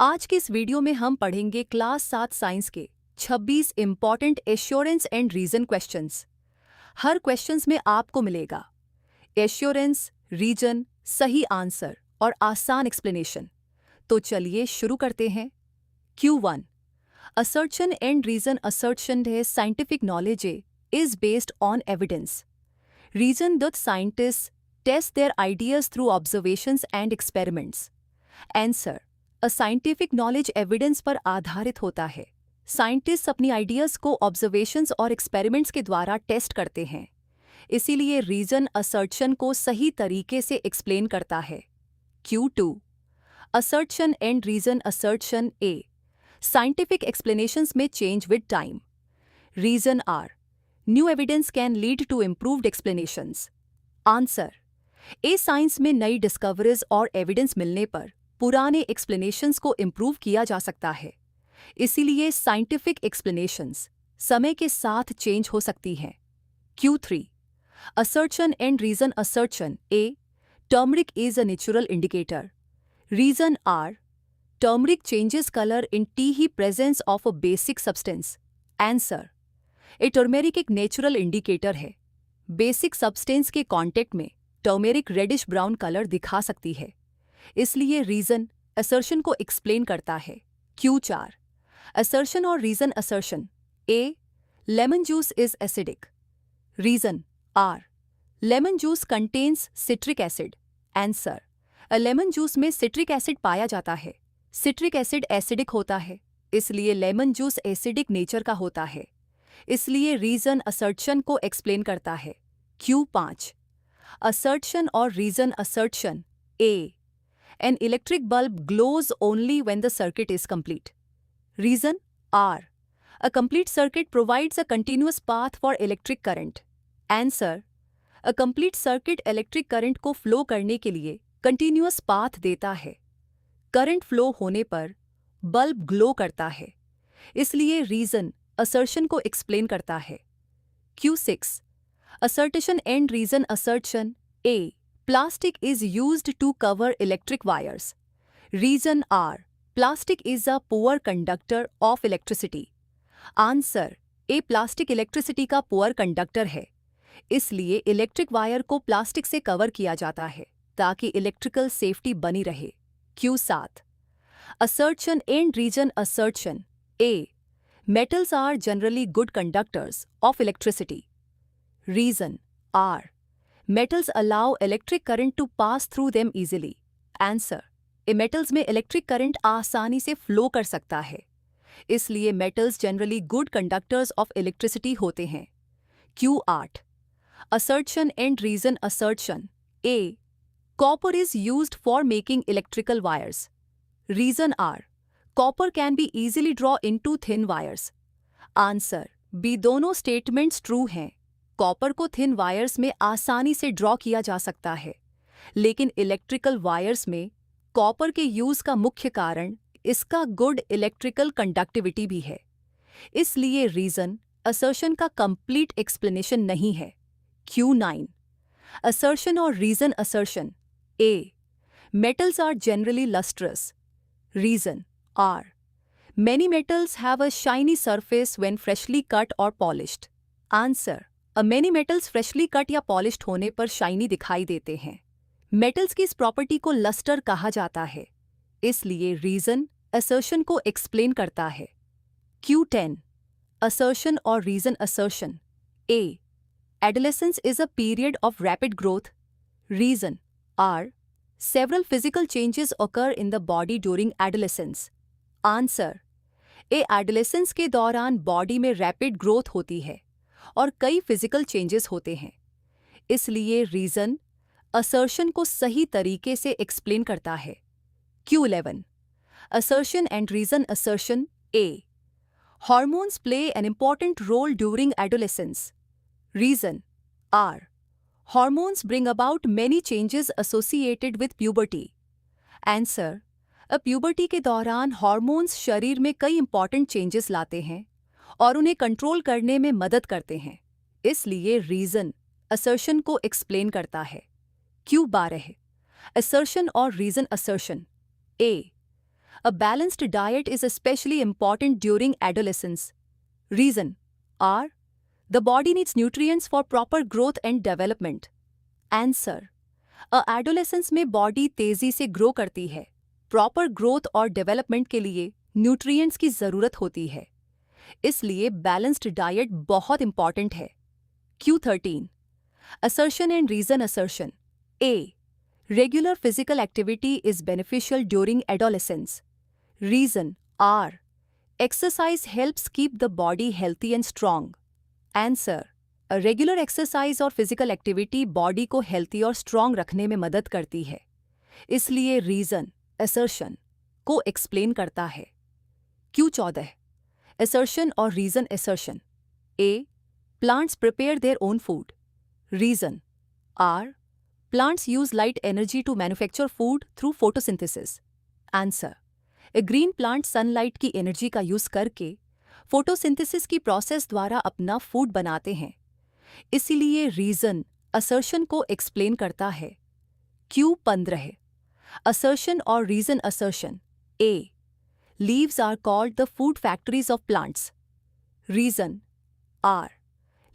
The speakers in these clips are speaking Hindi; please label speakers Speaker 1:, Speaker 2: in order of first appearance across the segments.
Speaker 1: आज के इस वीडियो में हम पढ़ेंगे क्लास 7 साइंस के 26 important assertion and reason questions. हर क्वेश्चंस में आपको मिलेगा एश्योरेंस, रीजन, सही आंसर और आसान एक्सप्लेनेशन। तो चलिए शुरू करते हैं। Q1 assertion and reason assertion है scientific knowledge is based on evidence. Reason that scientists test their ideas through observations and experiments. Answer a scientific knowledge evidence पर आधारित होता है। साइंटिस्ट अपनी आइडियाज को ऑब्जर्वेशंस और एक्सपेरिमेंट्स के द्वारा टेस्ट करते हैं, इसीलिए रीजन असर्शन को सही तरीके से एक्सप्लेन करता है। Q2 assertion and reason assertion A scientific explanations में change with time. Reason R new evidence can lead to improved explanations. Answer A science में नई डिस्कवरीज और एविडेंस मिलने पर पुराने एक्सप्लेनेशंस को इम्प्रूव किया जा सकता है, इसीलिए साइंटिफिक एक्सप्लेनेशंस समय के साथ चेंज हो सकती हैं। Q3 assertion and reason assertion A turmeric is a natural indicator. Reason R turmeric changes colour in the presence of a basic substance. Answer A turmeric एक नेचुरल इंडिकेटर है। बेसिक सब्सटेंस के कांटेक्ट में टर्मेरिक रेडिश ब्राउन कलर दिखा सकती है, इसलिए रीजन असर्शन को एक्सप्लेन करता है। Q4 असर्शन और reason assertion A lemon juice is acidic. Reason R lemon juice contains citric acid. Answer lemon juice में सिट्रिक एसिड पाया जाता है। सिट्रिक एसिड एसिडिक होता है, इसलिए लेमन जूस एसिडिक नेचर का होता है, इसलिए रीजन असर्शन को एक्सप्लेन करता है। Q5 असर्शन और reason assertion A An electric bulb glows only when the circuit is complete. Reason R. A complete circuit provides a continuous path for electric current. Answer. A complete circuit electric current को flow करने के लिए continuous path देता है। Current flow होने पर bulb glow करता है, इसलिए reason assertion को explain करता है। Q6 assertion and reason assertion A. Plastic is used to cover electric wires. Reason R. Plastic is a poor conductor of electricity. Answer A. Plastic electricity का poor conductor है, इसलिए इलेक्ट्रिक वायर को प्लास्टिक से कवर किया जाता है ताकि इलेक्ट्रिकल सेफ्टी बनी रहे। Q7 Assertion and reason assertion A. Metals are generally good conductors of electricity. Reason R. Metals allow electric current to pass through them easily. Answer A metals में इलेक्ट्रिक करंट आसानी से फ्लो कर सकता है, इसलिए metals generally good conductors of electricity होते हैं। Q8 assertion and reason assertion A copper is used for making electrical wires. Reason R copper can be easily draw into thin wires. Answer B दोनों स्टेटमेंट्स ट्रू हैं। कॉपर को थिन वायर्स में आसानी से ड्रॉ किया जा सकता है, लेकिन इलेक्ट्रिकल वायर्स में कॉपर के यूज का मुख्य कारण इसका गुड इलेक्ट्रिकल कंडक्टिविटी भी है, इसलिए रीजन असर्शन का कंप्लीट एक्सप्लेनेशन नहीं है। Q9 असर्शन और reason assertion A metals are generally lustrous. Reason R many metals have a shiny surface when freshly cut और polished. Answer many metals freshly cut या पॉलिश्ड होने पर शाइनी दिखाई देते हैं। मेटल्स की इस प्रॉपर्टी को लस्टर कहा जाता है, इसलिए रीजन असर्शन को एक्सप्लेन करता है। Q10 असर्शन और reason assertion A adolescence is a period of rapid growth. Reason R several physical changes occur in the body during adolescence. Answer A adolescence के दौरान बॉडी में रैपिड ग्रोथ होती है और कई फिजिकल चेंजेस होते हैं, इसलिए रीजन असर्शन को सही तरीके से एक्सप्लेन करता है। Q11 assertion and reason assertion A hormones play an important role during adolescence. Reason R hormones bring about many changes associated with puberty. Answer puberty के दौरान हार्मोन्स शरीर में कई इंपॉर्टेंट चेंजेस लाते हैं और उन्हें कंट्रोल करने में मदद करते हैं, इसलिए रीजन असर्शन को एक्सप्लेन करता है। Q12 असर्शन और reason assertion A A balanced diet is especially important during adolescence. Reason R. The body needs nutrients for proper growth and development. Answer. Adolescence में बॉडी तेजी से ग्रो करती है. प्रॉपर ग्रोथ और डेवलपमेंट के लिए न्यूट्रिएंट्स की ज़रूरत होती है. इसलिए बैलेंस्ड डाइट बहुत इंपॉर्टेंट है. Q13. Assertion and reason assertion. A. Regular physical activity is beneficial during adolescence. Reason R. Exercise helps keep the body healthy and strong. Answer. Regular exercise और फिजिकल एक्टिविटी बॉडी को हेल्थी और स्ट्रांग रखने में मदद करती है. इसलिए रीजन असर्शन को एक्सप्लेन करता है. Q14. असर्शन और reason assertion. A. Plants prepare their own food. Reason R. Plants use light energy to manufacture food through photosynthesis. Answer. A green plant sunlight की एनर्जी का यूज करके फोटोसिंथेसिस की प्रोसेस द्वारा अपना फूड बनाते हैं. इसीलिए रीजन असर्शन को एक्सप्लेन करता है. Q15. असर्शन और reason assertion. A. Leaves are called the food factories of plants. Reason R.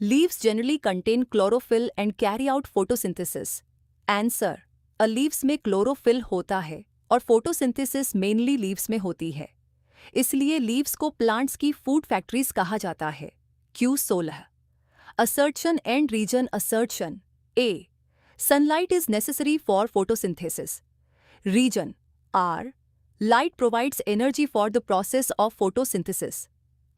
Speaker 1: Leaves generally contain chlorophyll and carry out photosynthesis. Answer. Leaves में क्लोरोफिल होता है और फोटोसिंथेसिस मेनली लीव्स में होती है. इसलिए लीव्स को प्लांट्स की फूड फैक्ट्रीज कहा जाता है. Q16. Assertion and reason assertion. A. Sunlight is necessary for photosynthesis. Reason R. Light provides energy for the process of photosynthesis.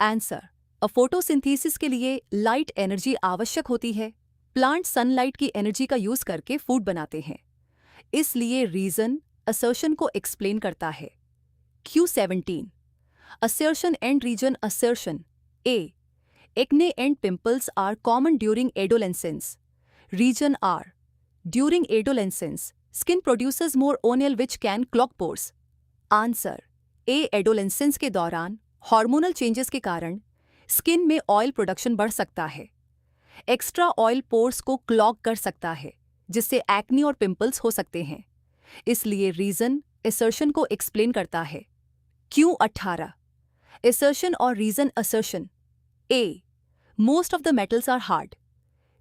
Speaker 1: Answer. Photosynthesis के लिए लाइट एनर्जी आवश्यक होती है. प्लांट सनलाइट की एनर्जी का यूज करके फूड बनाते हैं. इसलिए रीजन असर्शन को एक्सप्लेन करता है. Q17. Assertion and reason assertion. A. Acne and pimples are common during adolescence. Reason R. During adolescence, skin produces more oil which can clog pores. Answer. A. Adolescence के दौरान हार्मोनल चेंजेस के कारण स्किन में ऑयल प्रोडक्शन बढ़ सकता है. एक्स्ट्रा ऑयल पोर्स को क्लॉग कर सकता है, जिससे एक्ने और पिंपल्स हो सकते हैं. इसलिए रीजन असर्शन को एक्सप्लेन करता है. Q18. असर्शन और reason assertion. A. Most of the metals are hard.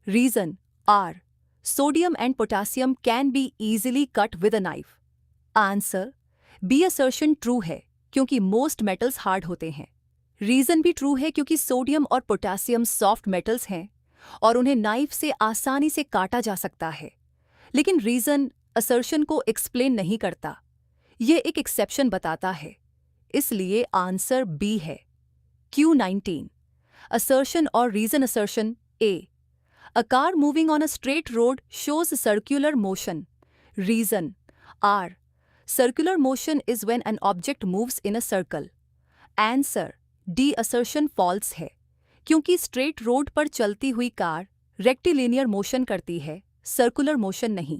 Speaker 1: Reason R. Sodium and potassium can be easily cut with a knife. Answer. B assertion true है क्योंकि most metals hard होते हैं. Reason भी true है क्योंकि सोडियम और पोटासियम सॉफ्ट मेटल्स हैं और उन्हें नाइफ से आसानी से काटा जा सकता है. लेकिन रीजन असर्शन को एक्सप्लेन नहीं करता. यह एक एक्सेप्शन बताता है. इसलिए आंसर बी है. Q19. Assertion or reason assertion. A. A car moving on a straight road shows circular motion. Reason R. Circular motion is when an object moves in a circle. Answer. D assertion false है क्योंकि स्ट्रेट रोड पर चलती हुई कार रेक्टिलिनियर मोशन करती है, सर्कुलर मोशन नहीं.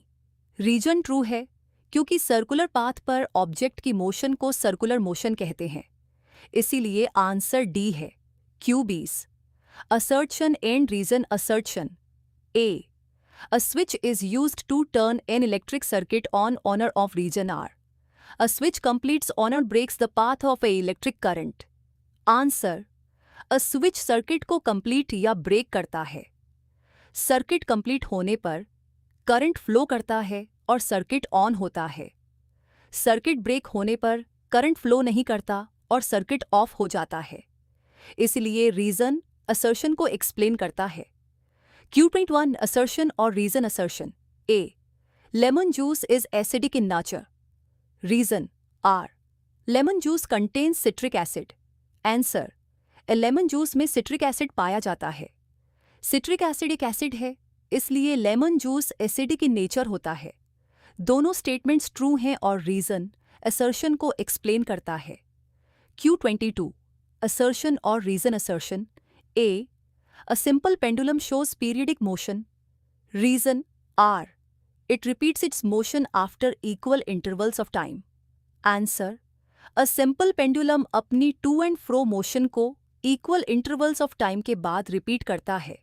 Speaker 1: रीजन ट्रू है क्योंकि सर्कुलर पाथ पर ऑब्जेक्ट की मोशन को सर्कुलर मोशन कहते हैं. इसीलिए आंसर डी है. Q20. Assertion and reason assertion. A. A switch is used to turn an electric circuit on or off. Reason R. A switch completes or breaks the path of a electric current. Answer. A switch circuit को कंप्लीट या ब्रेक करता है. सर्किट कंप्लीट होने पर करंट फ्लो करता है और सर्किट ऑन होता है. सर्किट ब्रेक होने पर करंट फ्लो नहीं करता और सर्किट ऑफ हो जाता है. इसलिए रीजन असर्शन को एक्सप्लेन करता है. Q21. असर्शन और reason assertion. A. Lemon juice is acidic in nature. Reason R. Lemon juice contains citric acid. Answer. Lemon juice में सिट्रिक एसिड पाया जाता है. सिट्रिक एसिड एक एसिड है, इसलिए lemon juice acidic in nature होता है. दोनों स्टेटमेंट्स ट्रू हैं और रीजन असर्शन को एक्सप्लेन करता है. Q22. असर्शन और reason assertion. A. A simple pendulum shows periodic motion. Reason R. It repeats its motion after equal intervals of time. Answer. A simple pendulum अपनी टू एंड फ्रो मोशन को इक्वल इंटरवल्स ऑफ टाइम के बाद रिपीट करता है.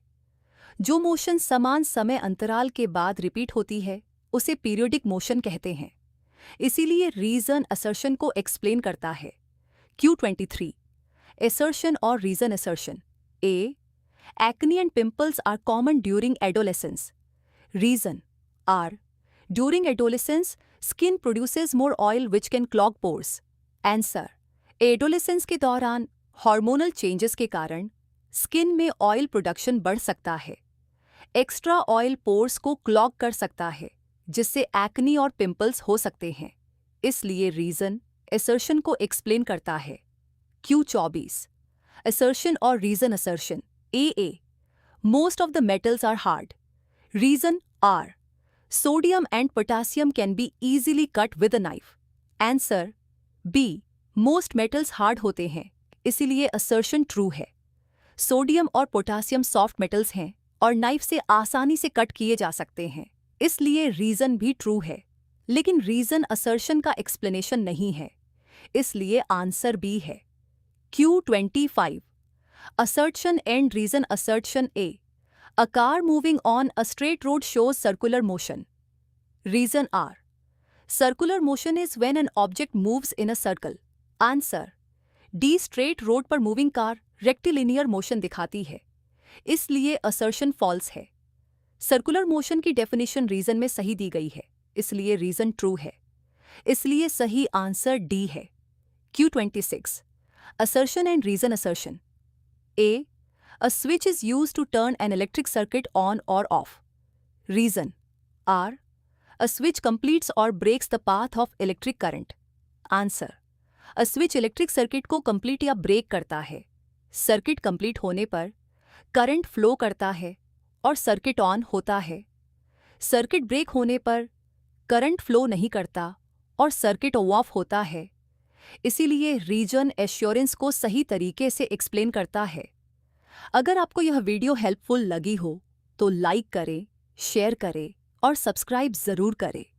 Speaker 1: जो मोशन समान समय अंतराल के बाद रिपीट होती है उसे पीरियोडिक मोशन कहते हैं. इसीलिए रीजन असर्शन को एक्सप्लेन करता है। Q23 assertion or reason assertion. A. Acne and pimples are common during adolescence. Reason R. During adolescence, skin produces more oil which can clog pores. Answer. Adolescence के दौरान हार्मोनल चेंजेस के कारण स्किन में ऑयल प्रोडक्शन बढ़ सकता है। एक्स्ट्रा ऑयल पोर्स को क्लॉग कर सकता है, जिससे एक्नी और पिंपल्स हो सकते हैं। इसलिए रीजन असर्शन को एक्सप्लेन करता है। Q24 assertion or reason assertion. AA. Most of the metals are hard. Reason R. Sodium and potassium can be easily cut with a knife. Answer B. Most metals hard होते हैं, इसीलिए assertion true है। सोडियम और पोटासियम सॉफ्ट मेटल्स हैं और नाइफ से आसानी से कट किए जा सकते हैं, इसलिए रीजन भी ट्रू है। लेकिन रीजन असर्शन का एक्सप्लेनेशन नहीं है, इसलिए आंसर बी है। Q25 assertion and reason assertion. A. A car moving on a straight road shows circular motion. Reason R. Circular motion is when an object moves in a circle. Answer D. Straight road पर मूविंग कार रेक्टिलिनियर मोशन दिखाती है, इसलिए असर्शन फॉल्स है। सर्कुलर मोशन की डेफिनेशन रीजन में सही दी गई है, इसलिए रीजन ट्रू है, इसलिए सही आंसर डी है। Q26 assertion and reason assertion. A. A switch is used to turn an electric circuit on or off. Reason R. A switch completes or breaks the path of electric current. Answer. A switch electric circuit को कंप्लीट या ब्रेक करता है। सर्किट कंप्लीट होने पर करंट फ्लो करता है और सर्किट ऑन होता है। सर्किट ब्रेक होने पर करंट फ्लो नहीं करता और सर्किट ऑफ होता है। इसीलिए रीजन एश्योरेंस को सही तरीके से एक्सप्लेन करता है। अगर आपको यह वीडियो हेल्पफुल लगी हो तो लाइक करें, शेयर करें और सब्सक्राइब ज़रूर करें।